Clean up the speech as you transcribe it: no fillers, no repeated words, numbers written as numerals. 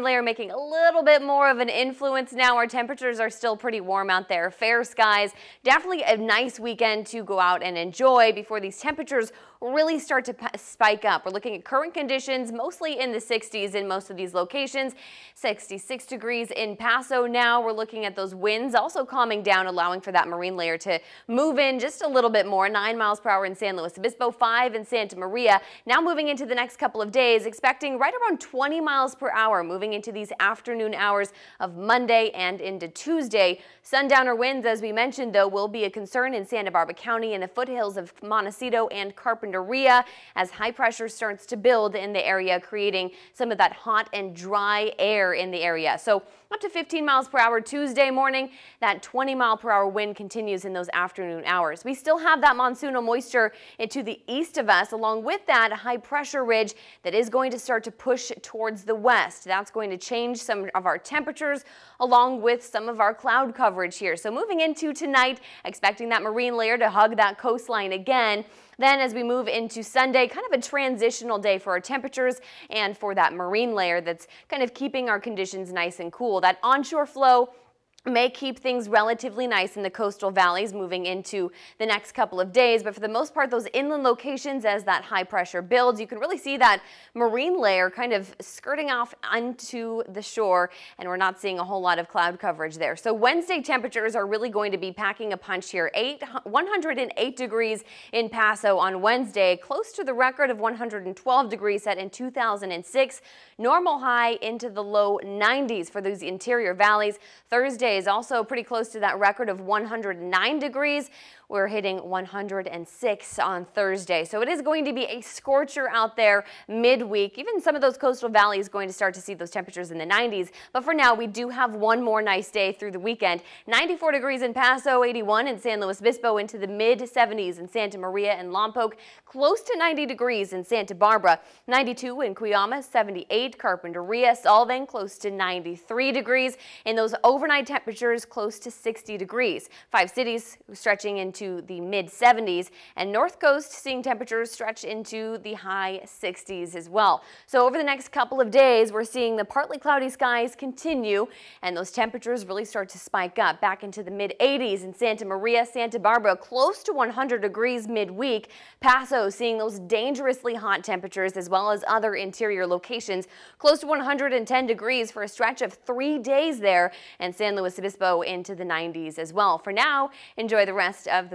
Layer making a little bit more of an influence now. Our temperatures are still pretty warm out there. Fair skies. Definitely a nice weekend to go out and enjoy before these temperatures really start to spike up. We're looking at current conditions mostly in the 60s in most of these locations. 66 degrees in Paso now. We're looking at those winds also calming down, allowing for that marine layer to move in just a little bit more. 9 miles per hour in San Luis Obispo, 5 in Santa Maria. Now moving into the next couple of days, expecting right around 20 miles per hour moving into these afternoon hours of Monday and into Tuesday. Sundowner winds, as we mentioned, though, will be a concern in Santa Barbara County and the foothills of Montecito and Carpinteria as high pressure starts to build in the area, creating some of that hot and dry air in the area. So up to 15 miles per hour Tuesday morning. That 20 mile per hour wind continues in those afternoon hours. We still have that monsoonal moisture into the east of us. Along with that, a high pressure ridge that is going to start to push towards the west. That's going to change some of our temperatures along with some of our cloud coverage here. So moving into tonight, expecting that marine layer to hug that coastline again. Then as we move into Sunday, kind of a transitional day for our temperatures and for that marine layer that's kind of keeping our conditions nice and cool. That onshore flow may keep things relatively nice in the coastal valleys moving into the next couple of days, but for the most part, those inland locations, as that high pressure builds, you can really see that marine layer kind of skirting off onto the shore, and we're not seeing a whole lot of cloud coverage there. So Wednesday temperatures are really going to be packing a punch here. 108 degrees in Paso on Wednesday, close to the record of 112 degrees set in 2006. Normal high into the low 90s for those interior valleys. Thursday is also pretty close to that record of 109 degrees. We're hitting 106 on Thursday. So it is going to be a scorcher out there midweek. Even some of those coastal valleys going to start to see those temperatures in the 90s. But for now, we do have one more nice day through the weekend. 94 degrees in Paso, 81 in San Luis Obispo, into the mid 70s in Santa Maria and Lompoc, close to 90 degrees in Santa Barbara, 92 in Cuyama, 78 Carpinteria, Solvang, close to 93 degrees. In those overnight temperatures, close to 60 degrees. 5 cities stretching into the mid 70s, and North Coast seeing temperatures stretch into the high 60s as well. So over the next couple of days, we're seeing the partly cloudy skies continue, and those temperatures really start to spike up back into the mid 80s in Santa Maria, Santa Barbara, close to 100 degrees midweek. Paso seeing those dangerously hot temperatures, as well as other interior locations, close to 110 degrees for a stretch of 3 days there, and San Luis Obispo into the 90s as well. For now, enjoy the rest of